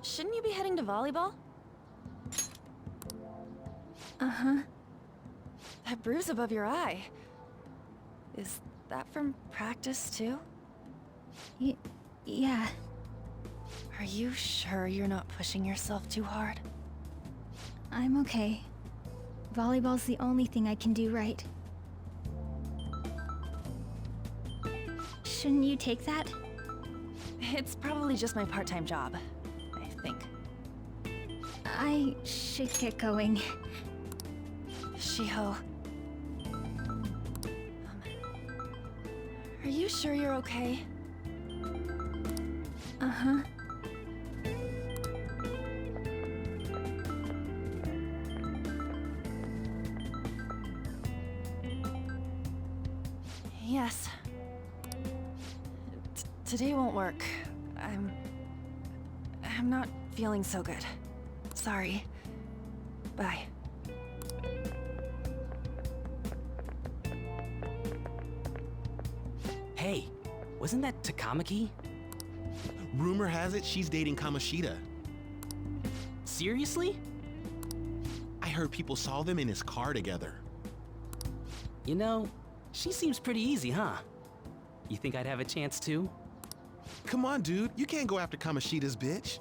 Shouldn't you be heading to volleyball? Uh-huh. That bruise above your eye. Is that from practice, too? Yeah. Are you sure you're not pushing yourself too hard? I'm okay. Volleyball's the only thing I can do right. Shouldn't you take that? It's probably just my part-time job, I think. I should get going. Shiho. Are you sure you're okay? Uh-huh. Yes. Today won't work. I'm not feeling so good. Sorry. Bye. Hey, wasn't that Takamaki? Rumor has it she's dating Kamoshida. Seriously? I heard people saw them in his car together. You know, she seems pretty easy, huh? You think I'd have a chance too? Come on, dude. You can't go after Kamoshida's bitch.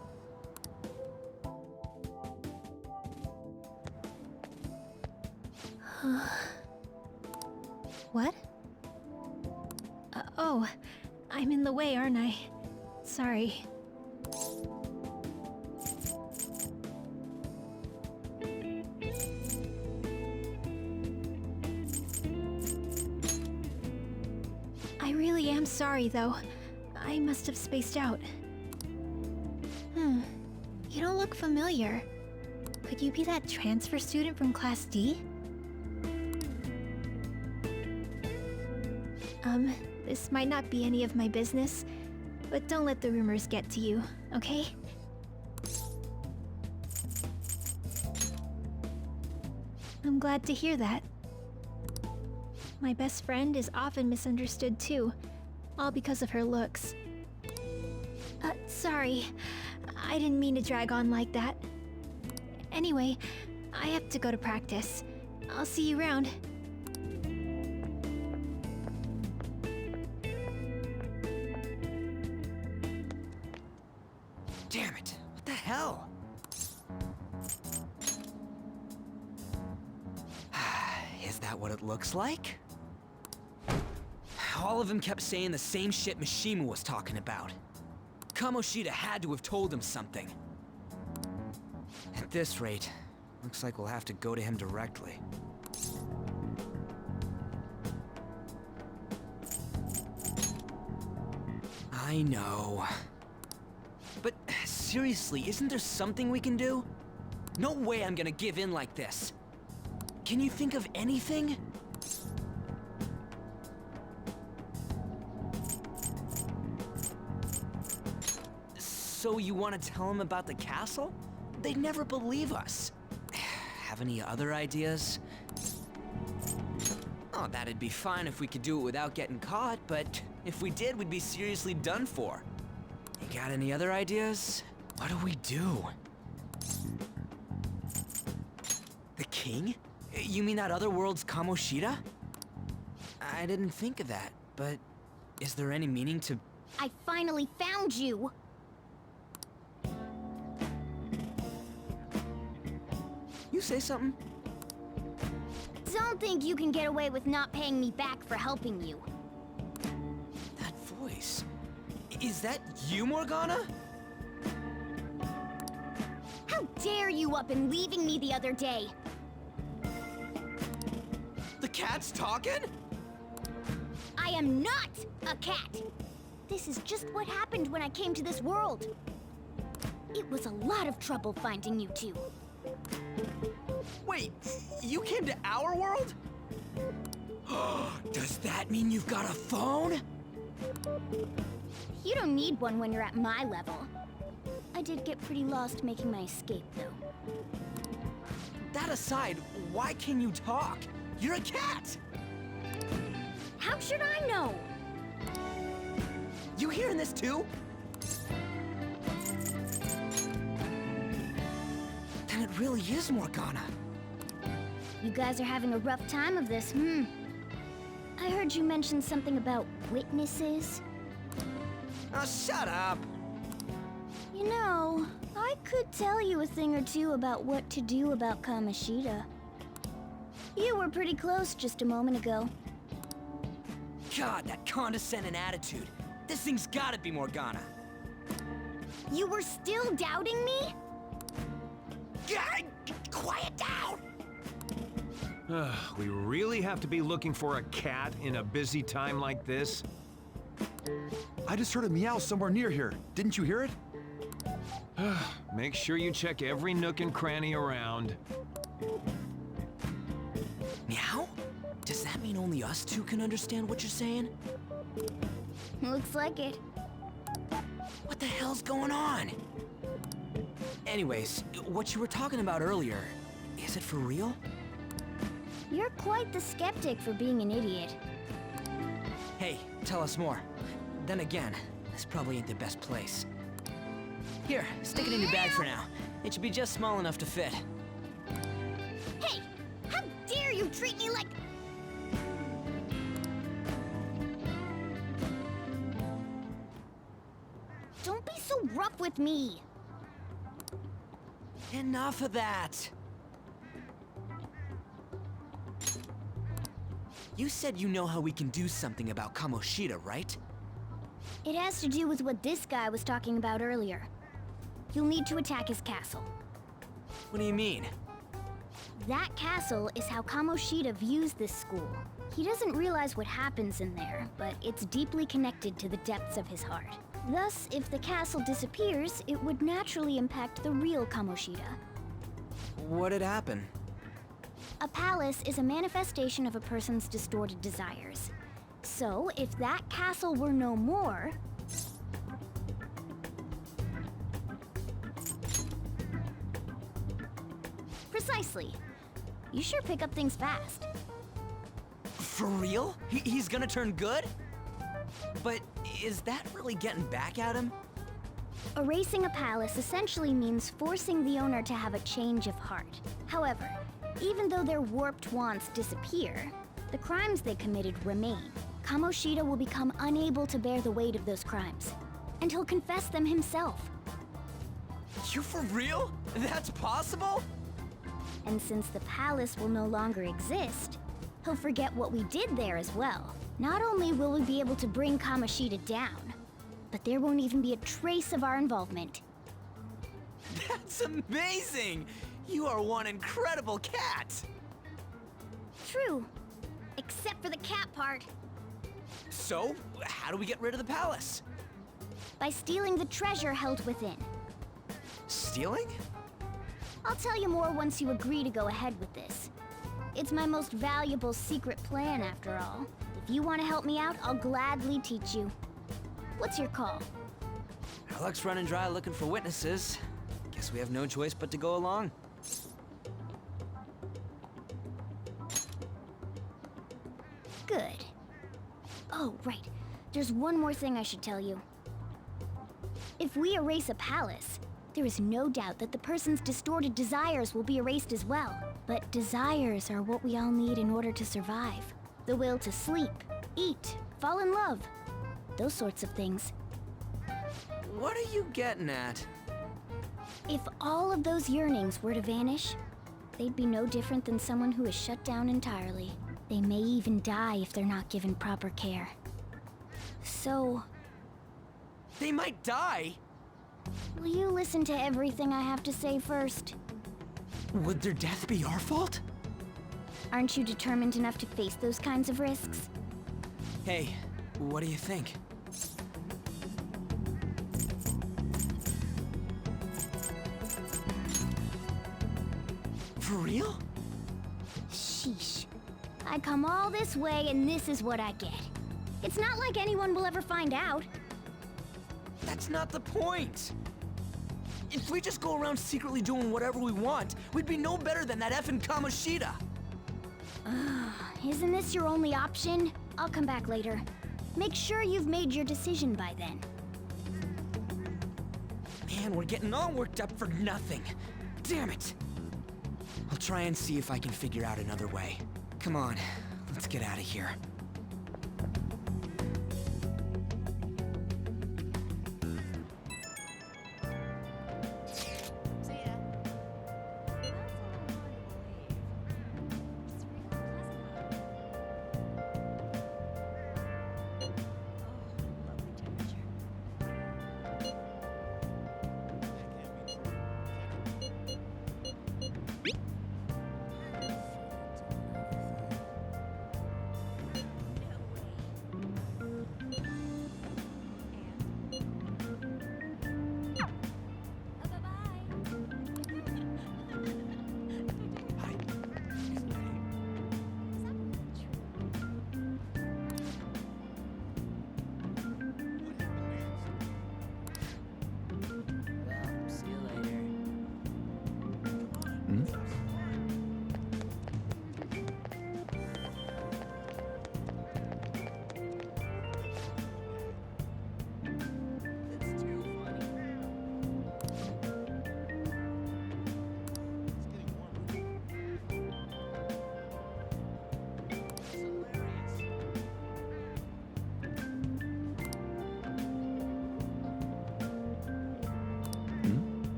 What? Oh, I'm in the way, aren't I? Sorry. I really am sorry, though. I must have spaced out. You don't look familiar. Could you be that transfer student from Class D? This might not be any of my business, but don't let the rumors get to you, okay? I'm glad to hear that. My best friend is often misunderstood too, all because of her looks. Sorry. I didn't mean to drag on like that. Anyway, I have to go to practice. I'll see you around. Damn it, what the hell? Is that what it looks like? All of them kept saying the same shit Mishima was talking about. Kamoshida had to have told him something. At this rate, looks like we'll have to go to him directly. I know. But seriously, isn't there something we can do? No way I'm gonna give in like this. Can you think of anything? So you want to tell him about the castle? They'd never believe us. Have any other ideas? Oh, that'd be fine if we could do it without getting caught, but if we did, we'd be seriously done for. You got any other ideas? What do we do? The king? You mean that other world's Kamoshida? I didn't think of that, but is there any meaning to... I finally found you! You say something? Don't think you can get away with not paying me back for helping you. That voice... Is that you, Morgana? How dare you up and leaving me the other day? The cat's talking? I am not a cat! This is just what happened when I came to this world. It was a lot of trouble finding you two. Wait, you came to our world? Does that mean you've got a phone? You don't need one when you're at my level. I did get pretty lost making my escape, though. That aside, why can you talk? You're a cat! How should I know? You hearing this too? Then it really is Morgana. You guys are having a rough time of this, I heard you mention something about witnesses. Oh, shut up! You know, I could tell you a thing or two about what to do about Kamoshida. You were pretty close just a moment ago. God, that condescending attitude. This thing's gotta be Morgana. You were still doubting me? God, quiet down! We really have to be looking for a cat in a busy time like this? I just heard a meow somewhere near here. Didn't you hear it? Make sure you check every nook and cranny around. Meow? Does that mean only us two can understand what you're saying? Looks like it. What the hell's going on? Anyways, what you were talking about earlier, is it for real? You're quite the skeptic for being an idiot. Hey, tell us more. Then again, this probably ain't the best place. Here, stick it in your bag for now. It should be just small enough to fit. Hey! How dare you treat me like... Don't be so rough with me! Enough of that! You said you know how we can do something about Kamoshida, right? It has to do with what this guy was talking about earlier. You'll need to attack his castle. What do you mean? That castle is how Kamoshida views this school. He doesn't realize what happens in there, but it's deeply connected to the depths of his heart. Thus, if the castle disappears, it would naturally impact the real Kamoshida. What'd happen? A palace is a manifestation of a person's distorted desires. So, if that castle were no more... Precisely. You sure pick up things fast. For real? He's gonna turn good? But is that really getting back at him? Erasing a palace essentially means forcing the owner to have a change of heart. However, even though their warped wants disappear, the crimes they committed remain. Kamoshida will become unable to bear the weight of those crimes, and he'll confess them himself. You for real? That's possible? And since the palace will no longer exist, he'll forget what we did there as well. Not only will we be able to bring Kamoshida down, but there won't even be a trace of our involvement. That's amazing! You are one incredible cat! True. Except for the cat part. So, how do we get rid of the palace? By stealing the treasure held within. Stealing? I'll tell you more once you agree to go ahead with this. It's my most valuable secret plan, after all. If you want to help me out, I'll gladly teach you. What's your call? Our luck's running dry looking for witnesses. Guess we have no choice but to go along. Good. Oh, right. There's one more thing I should tell you. If we erase a palace, there is no doubt that the person's distorted desires will be erased as well. But desires are what we all need in order to survive. The will to sleep, eat, fall in love. Those sorts of things. What are you getting at? If all of those yearnings were to vanish, they'd be no different than someone who is shut down entirely. They may even die if they're not given proper care. So, They might die? will you listen to everything I have to say first? Would their death be our fault? Aren't you determined enough to face those kinds of risks? Hey, what do you think? For real? Sheesh. I come all this way and this is what I get. It's not like anyone will ever find out. That's not the point. If we just go around secretly doing whatever we want, we'd be no better than that effing Kamoshida. Isn't this your only option? I'll come back later. Make sure you've made your decision by then. Man, we're getting all worked up for nothing. Damn it. I'll try and see if I can figure out another way. Come on, let's get out of here.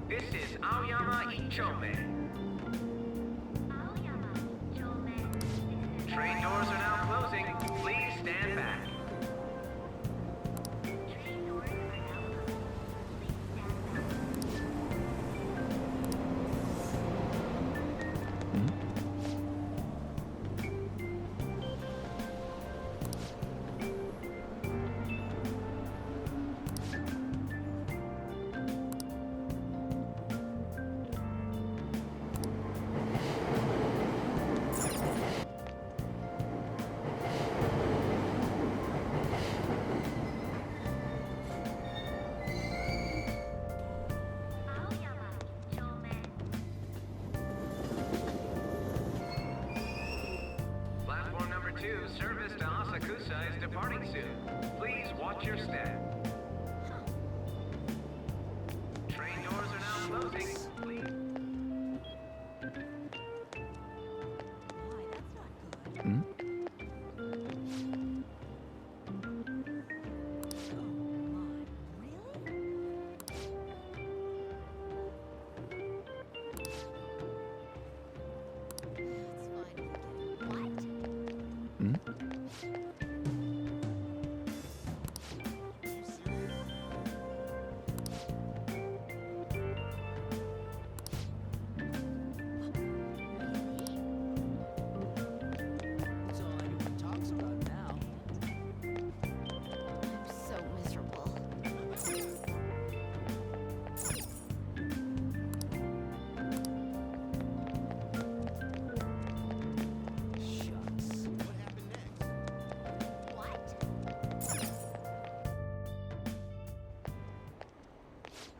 This is Aoyama Ichome. Train doors are now closing. Please stand back. Platform number 2, service to Asakusa is departing soon. Please watch your step. Train doors are now closing. Please.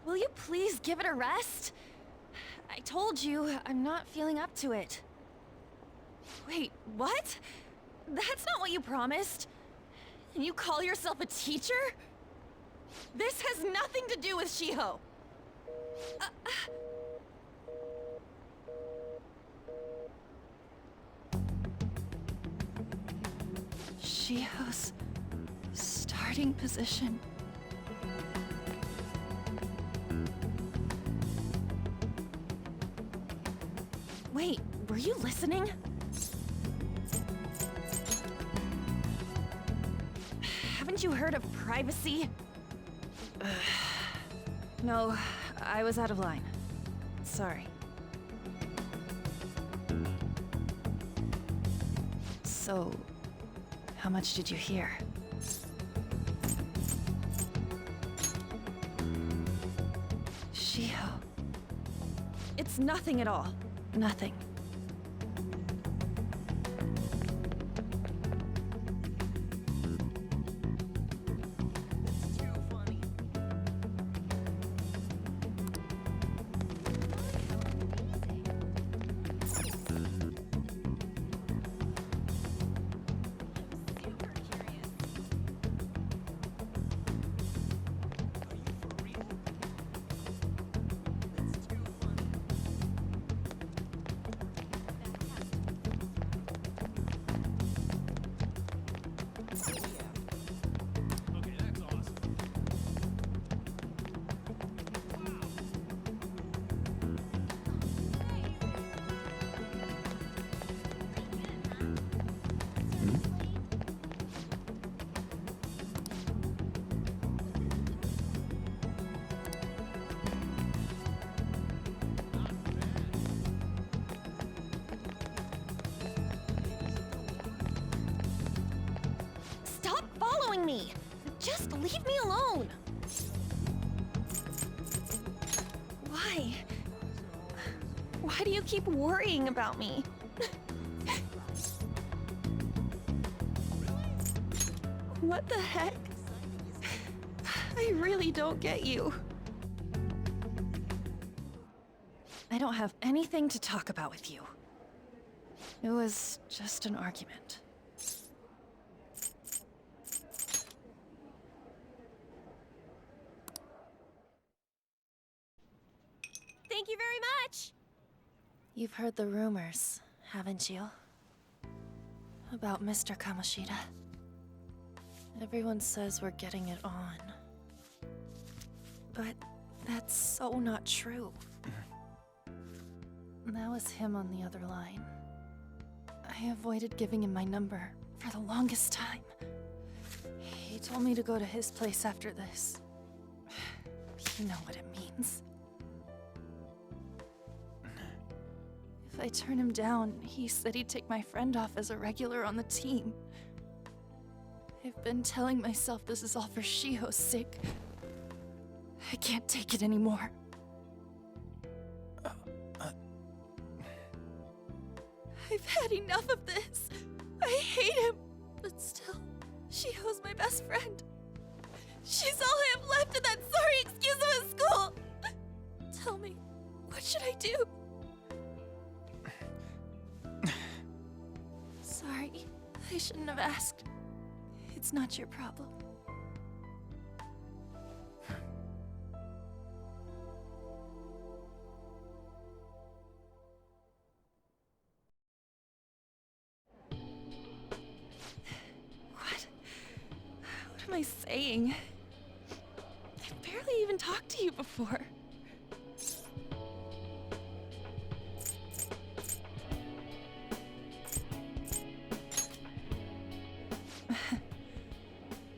Will you please give it a rest? I told you, I'm not feeling up to it. Wait, what? That's not what you promised. And you call yourself a teacher? This has nothing to do with Shiho. Shiho's starting position. Wait, were you listening? Haven't you heard of privacy? No, I was out of line. Sorry. So, how much did you hear? Shiho. It's nothing at all. Nothing. Stop following me! Just leave me alone! Why? Why do you keep worrying about me? What the heck? I really don't get you. I don't have anything to talk about with you. It was just an argument. Thank you very much! You've heard the rumors, haven't you? About Mr. Kamoshida. Everyone says we're getting it on. But that's so not true. That was him on the other line. I avoided giving him my number for the longest time. He told me to go to his place after this. You know what it means. If I turn him down, he said he'd take my friend off as a regular on the team. I've been telling myself this is all for Shiho's sake. I can't take it anymore. I've had enough of this. I hate him. But still, Shiho's my best friend. She's all I have left in that sorry excuse of a school. Tell me, what should I do? Sorry, I shouldn't have asked. It's not your problem. What am I saying? I've barely even talked to you before.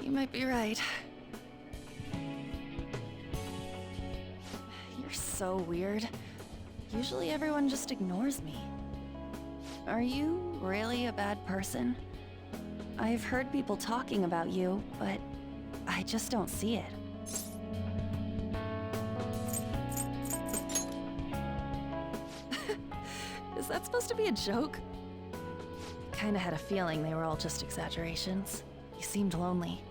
You might be right. You're so weird. Usually everyone just ignores me. Are you really a bad person? I've heard people talking about you, but I just don't see it. Is that supposed to be a joke? Kinda had a feeling they were all just exaggerations. You seemed lonely.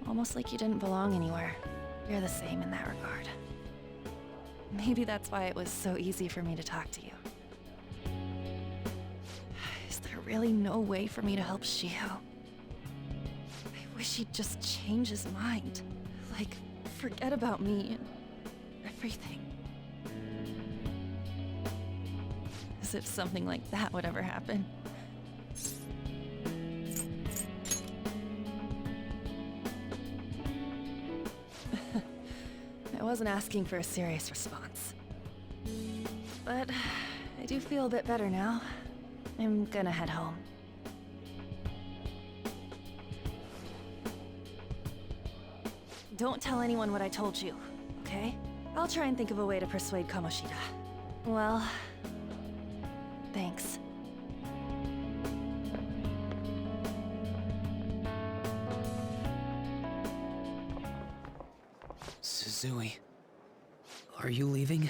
Almost like you didn't belong anywhere. You're the same in that regard. Maybe that's why it was so easy for me to talk to you. Is there really no way for me to help Shiho? I wish he'd just change his mind. Like, forget about me and everything. As if something like that would ever happen. I wasn't asking for a serious response. But I do feel a bit better now. I'm gonna head home. Don't tell anyone what I told you, okay? I'll try and think of a way to persuade Kamoshida. Well, thanks. Suzui, are you leaving?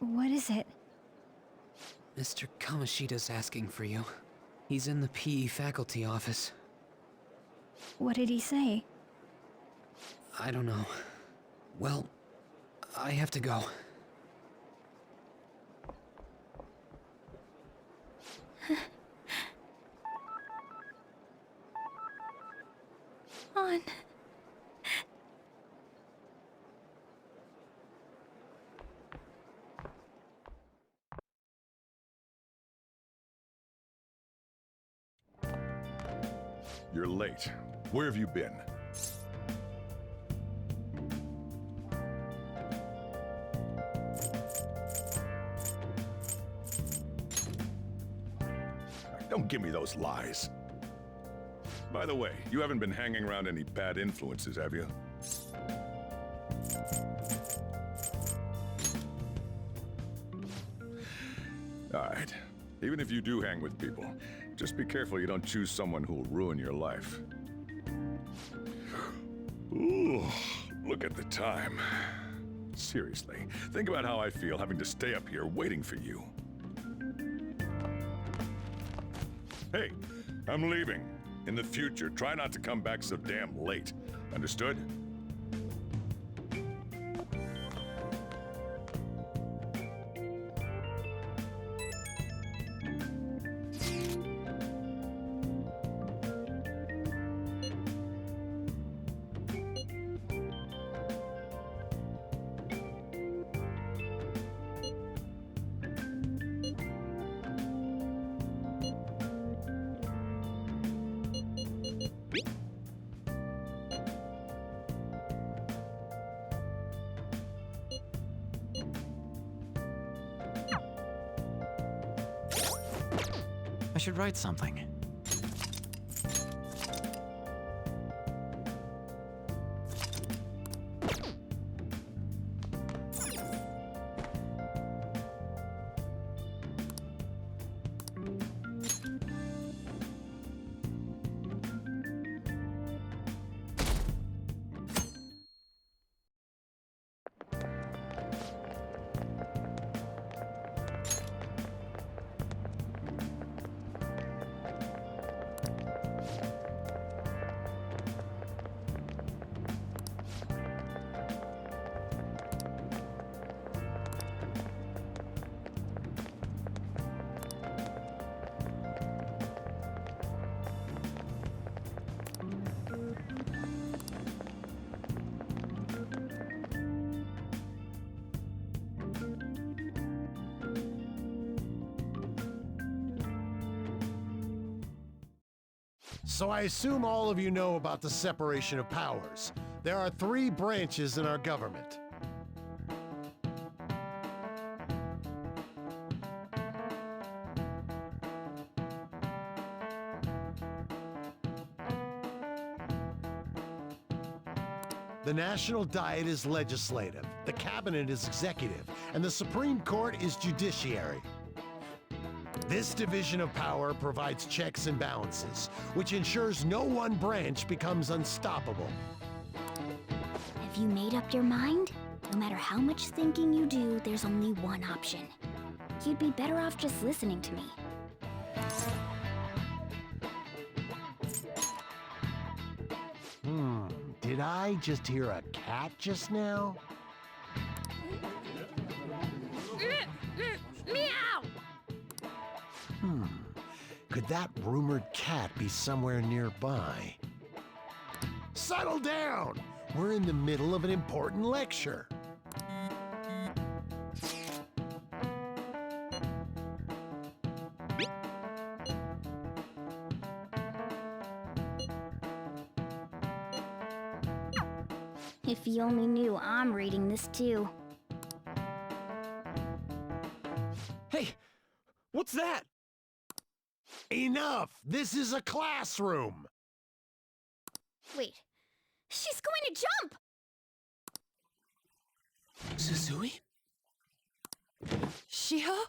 What is it? Mr. Kamoshida's asking for you. He's in the PE faculty office. What did he say? I don't know. Well, I have to go. On. You're late. Where have you been? Don't give me those lies. By the way, you haven't been hanging around any bad influences, have you? All right. Even if you do hang with people, just be careful you don't choose someone who will ruin your life. Ooh, look at the time. Seriously, think about how I feel having to stay up here waiting for you. Hey, I'm leaving. In the future, try not to come back so damn late. Understood? I should write something. So I assume all of you know about the separation of powers. There are 3 branches in our government. The National Diet is legislative, the Cabinet is executive, and the Supreme Court is judiciary. This division of power provides checks and balances, which ensures no one branch becomes unstoppable. Have you made up your mind? No matter how much thinking you do, there's only one option. You'd be better off just listening to me. Did I just hear a cat just now? Meow! Could that rumored cat be somewhere nearby? Settle down! We're in the middle of an important lecture. If you only knew I'm reading this too. Hey, what's that? Enough! This is a classroom! Wait, she's going to jump! Suzui? Shio?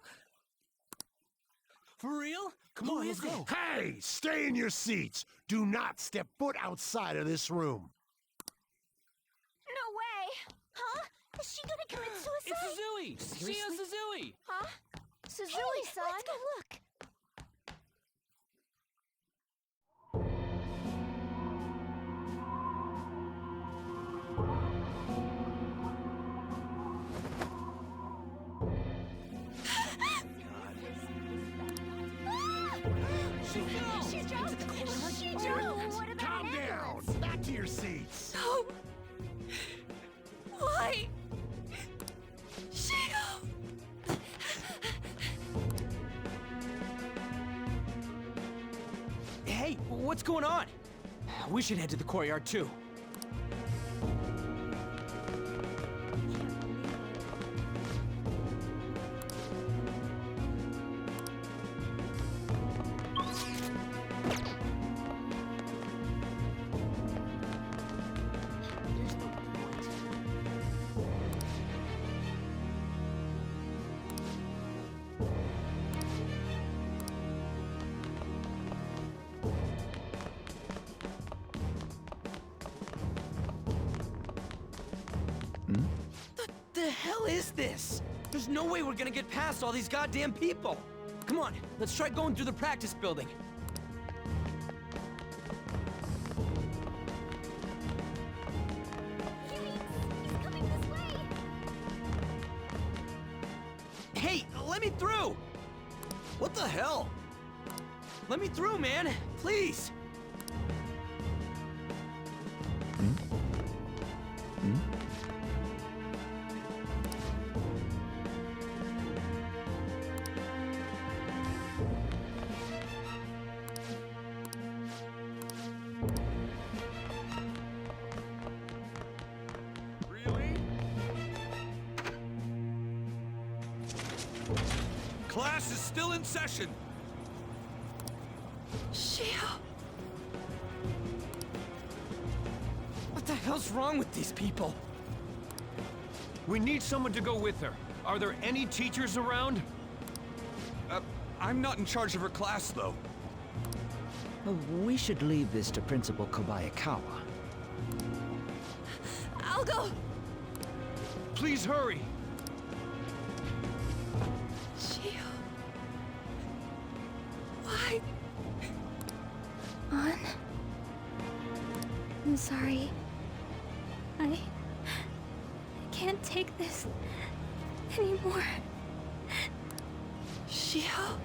For real? Come on, let's go. Hey, stay in your seats! Do not step foot outside of this room. No way! Huh? Is she gonna commit suicide? It's Suzui! Shio Suzui! Huh? Suzui-san! Let's go look! She jumped! She jumped! What about Calm down! Back to your seats! No! Why? Shio! Hey, what's going on? We should head to the courtyard too. The hell is this? There's no way we're gonna get past all these goddamn people. Come on, let's try going through the practice building. He's coming this way! Hey, let me through! What the hell? Let me through, man! Please! Really? Class is still in session. Shio! What the hell's wrong with these people? We need someone to go with her. Are there any teachers around? I'm not in charge of her class, though. We should leave this to Principal Kobayakawa. I'll go! Please hurry. Shio... Why? On. I'm sorry. I can't take this anymore. Shio?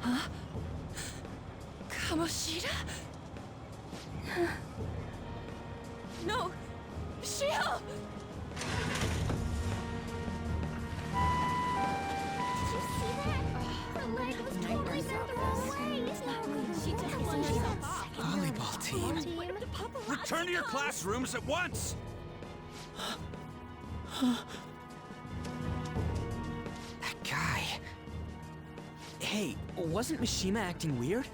Huh? Kamoshida? No! Shio! Did you see that? Her leg was totally bent the wrong way! She just flung herself off. Volleyball team. Return to your classrooms at once! That guy. Hey, wasn't Mishima acting weird?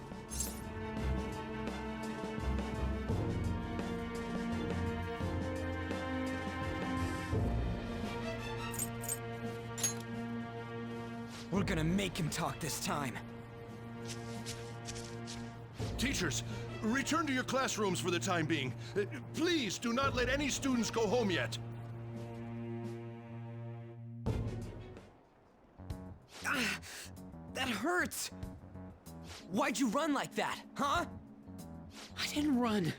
We're gonna make him talk this time. Teachers, return to your classrooms for the time being. Please do not let any students go home yet. Ah, that hurts! Why'd you run like that, huh? I didn't run.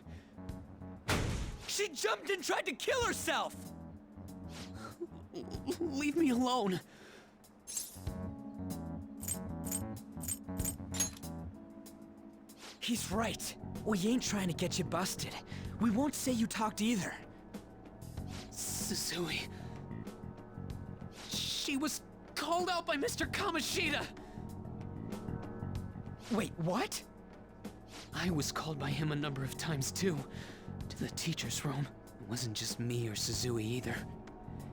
She jumped and tried to kill herself! Leave me alone. He's right. We ain't trying to get you busted. We won't say you talked either. Suzui. She was called out by Mr. Kamoshida. Wait, what? I was called by him a number of times too. to the teacher's room. It wasn't just me or Suzui either.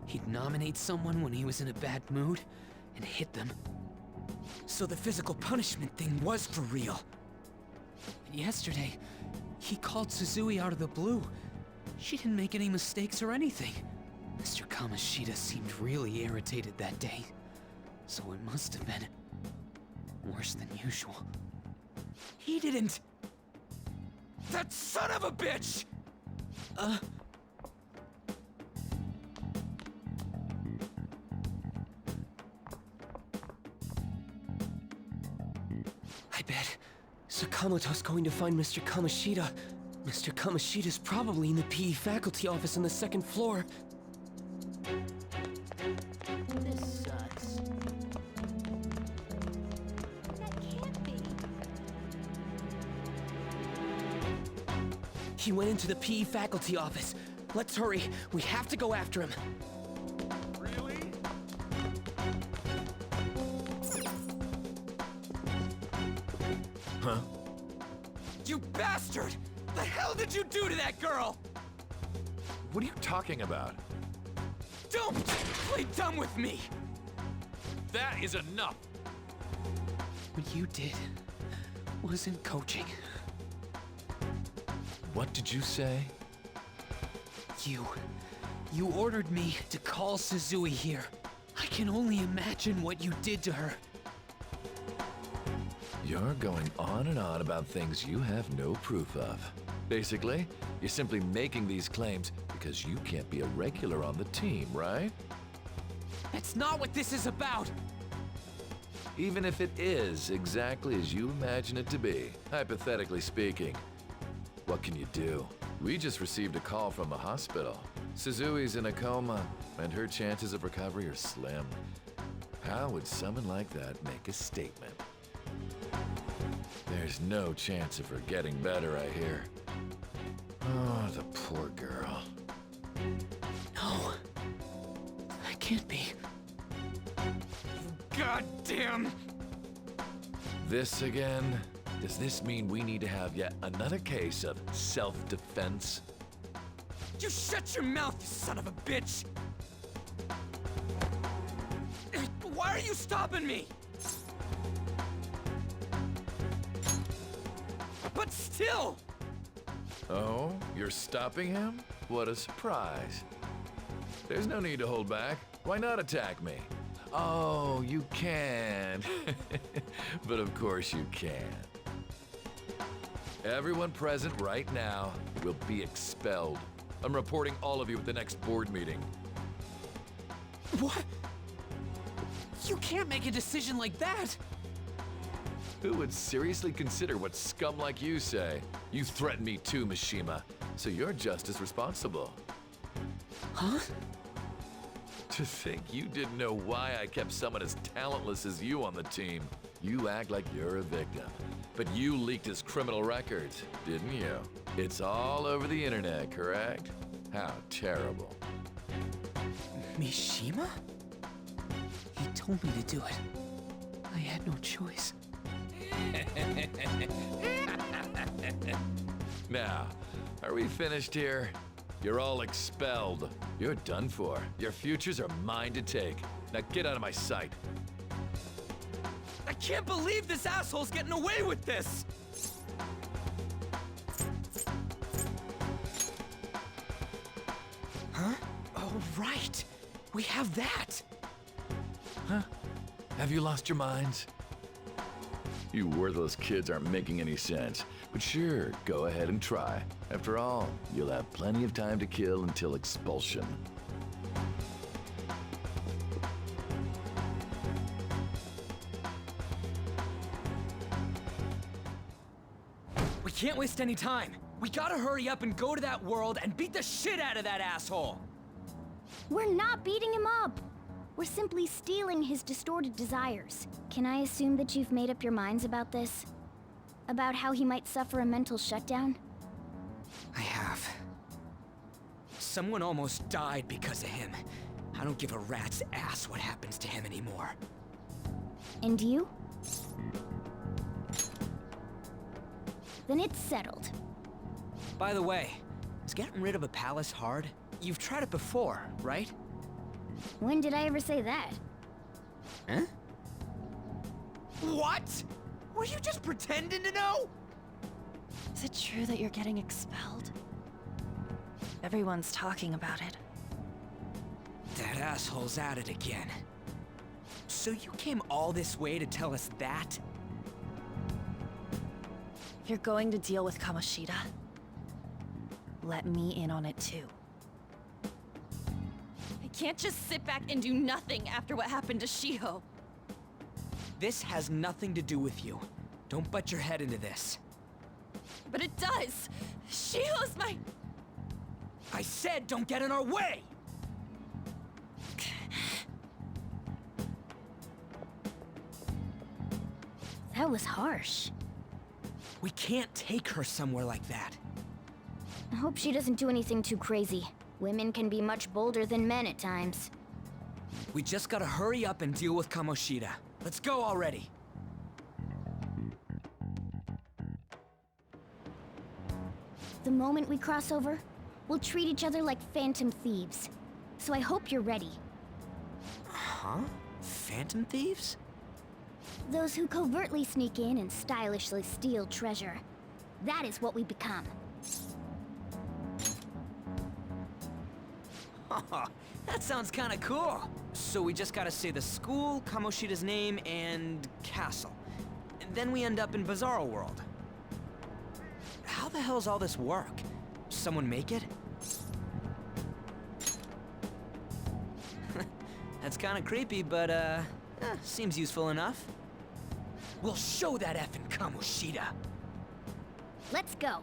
He'd nominate someone when he was in a bad mood and hit them. So the physical punishment thing was for real. And yesterday, he called Suzui out of the blue. She didn't make any mistakes or anything. Mr. Kamoshida seemed really irritated that day. So it must have been worse than usual. He didn't... That son of a bitch! I bet Sakamoto's going to find Mr. Kamoshida. Mr. Kamoshida's probably in the PE faculty office on the second floor. This sucks. That can't be. He went into the PE faculty office. Let's hurry. We have to go after him. Really? Huh? You bastard! The hell did you do to that girl? What are you talking about? Don't play dumb with me! That is enough! What you did wasn't coaching. What did you say? You ordered me to call Suzui here. I can only imagine what you did to her. You're going on and on about things you have no proof of. Basically, you're simply making these claims because you can't be a regular on the team, right? That's not what this is about! Even if it is exactly as you imagine it to be, hypothetically speaking, what can you do? We just received a call from the hospital. Suzui's in a coma, and her chances of recovery are slim. How would someone like that make a statement? There's no chance of her getting better, I hear. Oh, the poor girl. No. That can't be. Goddamn! This again? Does this mean we need to have yet another case of self-defense? You shut your mouth, you son of a bitch! Why are you stopping me? But still! Oh, you're stopping him? What a surprise. There's no need to hold back. Why not attack me? Oh, you can. But of course you can. Everyone present right now will be expelled. I'm reporting all of you at the next board meeting. What? You can't make a decision like that! Who would seriously consider what scum like you say? You threatened me too, Mishima, so you're just as responsible. Huh? To think you didn't know why I kept someone as talentless as you on the team. You act like you're a victim. But you leaked his criminal records, didn't you? It's all over the internet, correct? How terrible. Mishima? He told me to do it. I had no choice. Now, are we finished here? You're all expelled. You're done for. Your futures are mine to take. Now get out of my sight. I can't believe this asshole's getting away with this! Huh? Oh, right. We have that. Huh? Have you lost your minds? You worthless kids aren't making any sense. But sure, go ahead and try. After all, you'll have plenty of time to kill until expulsion. We can't waste any time. We gotta hurry up and go to that world and beat the shit out of that asshole! We're not beating him up. We're simply stealing his distorted desires. Can I assume that you've made up your minds about this? About how he might suffer a mental shutdown? I have. Someone almost died because of him. I don't give a rat's ass what happens to him anymore. And you? Then it's settled. By the way, Is getting rid of a palace hard? You've tried it before, right? When did I ever say that? Huh? What? Were you just pretending to know? Is it true that you're getting expelled? Everyone's talking about it. That asshole's at it again. So you came all this way to tell us that? If you're going to deal with Kamoshida, let me in on it too. I can't just sit back and do nothing after what happened to Shiho. This has nothing to do with you. Don't butt your head into this. But it does! Shiho's my... I said don't get in our way! That was harsh. We can't take her somewhere like that. I hope she doesn't do anything too crazy. Women can be much bolder than men at times. We just gotta hurry up and deal with Kamoshida. Let's go already. The moment we cross over, we'll treat each other like phantom thieves. So I hope you're ready. Huh? Phantom thieves? Those who covertly sneak in and stylishly steal treasure. That is what we become. That sounds kinda cool. So we just gotta say the school, Kamoshida's name, and castle. And then we end up in Bizarro World. How the hell's all this work? Someone make it? That's kinda creepy, but seems useful enough. We'll show that effing Kamoshida. Let's go.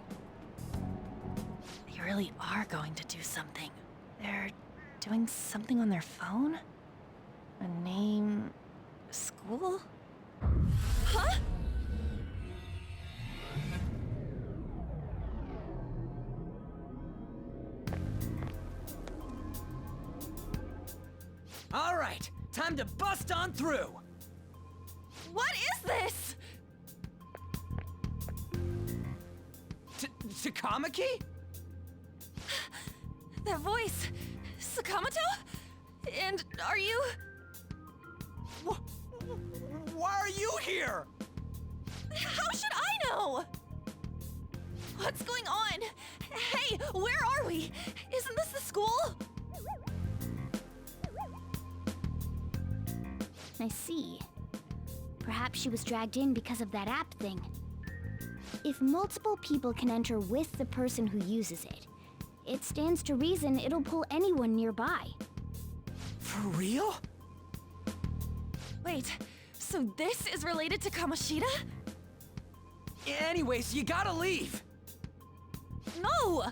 They really are going to do something. They're doing something on their phone? A name... a school? Huh? All right, time to bust on through. What is this? Takamaki? That voice... Sakamoto? And are you... Why are you here? How should I know? What's going on? Hey, where are we? Isn't this the school? I see. Perhaps she was dragged in because of that app thing. If multiple people can enter with the person who uses it, it stands to reason it'll pull anyone nearby. For real? Wait, so this is related to Kamoshida? Anyways, you gotta leave. No!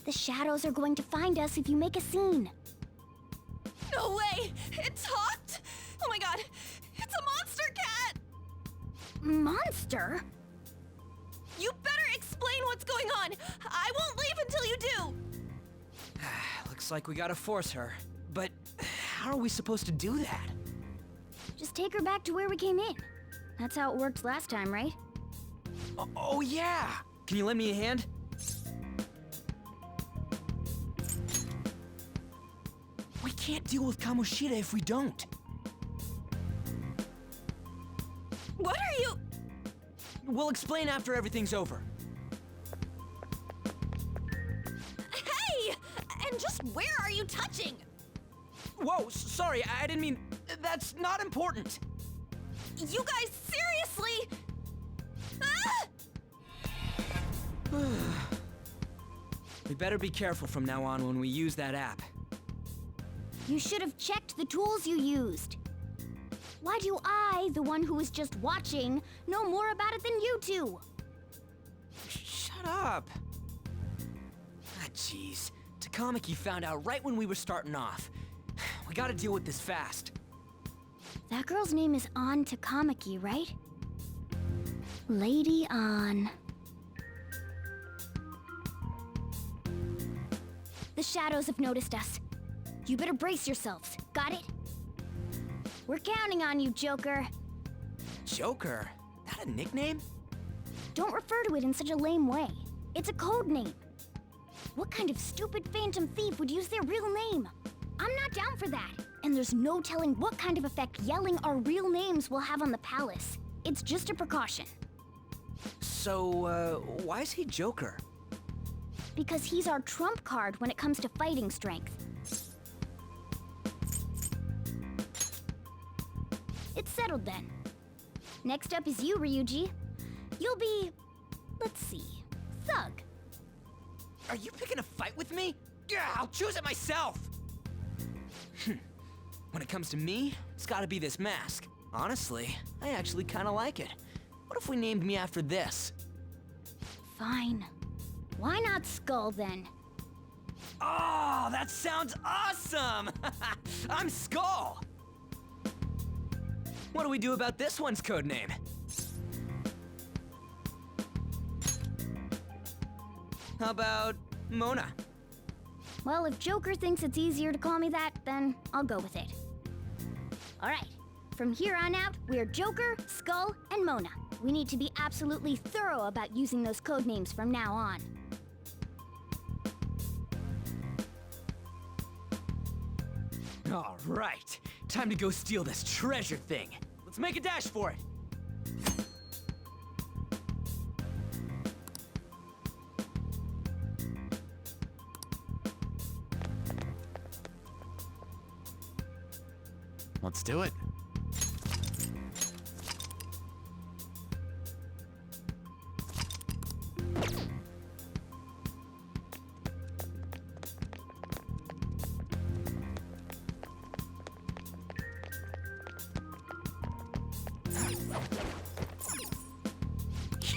The shadows are going to find us if you make a scene. No way! It talked? Oh my god, it's a monster cat! Monster? You better explain what's going on! I won't leave until you do! Looks like we gotta force her. But how are we supposed to do that? Just take her back to where we came in. That's how it worked last time, right? Oh yeah! Can you lend me a hand? We can't deal with Kamoshida if we don't. What are you... We'll explain after everything's over. Hey! And just where are you touching? Whoa, sorry, I didn't mean... That's not important. You guys, seriously? Ah! We better be careful from now on when we use that app. You should have checked the tools you used. Why do I, the one who was just watching, know more about it than you two? Shut up. Ah, jeez. Takamaki found out right when we were starting off. We gotta deal with this fast. That girl's name is An Takamaki, right? Lady An. The shadows have noticed us. You better brace yourselves. Got it? We're counting on you, Joker. Joker? That a nickname? Don't refer to it in such a lame way. It's a code name. What kind of stupid phantom thief would use their real name? I'm not down for that. And there's no telling what kind of effect yelling our real names will have on the palace. It's just a precaution. So, why is he Joker? Because he's our trump card when it comes to fighting strength. It's settled then. Next up is you, Ryuji. You'll be, let's see, Thug. Are you picking a fight with me? Yeah, I'll choose it myself! When it comes to me, it's gotta be this mask. Honestly, I actually kinda like it. What if we named me after this? Fine. Why not Skull then? Oh, that sounds awesome! I'm Skull! What do we do about this one's codename? How about Mona? Well, if Joker thinks it's easier to call me that, then I'll go with it. All right. From here on out, we're Joker, Skull, and Mona. We need to be absolutely thorough about using those codenames from now on. All right, time to go steal this treasure thing. Let's make a dash for it. Let's do it.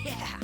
Yeah,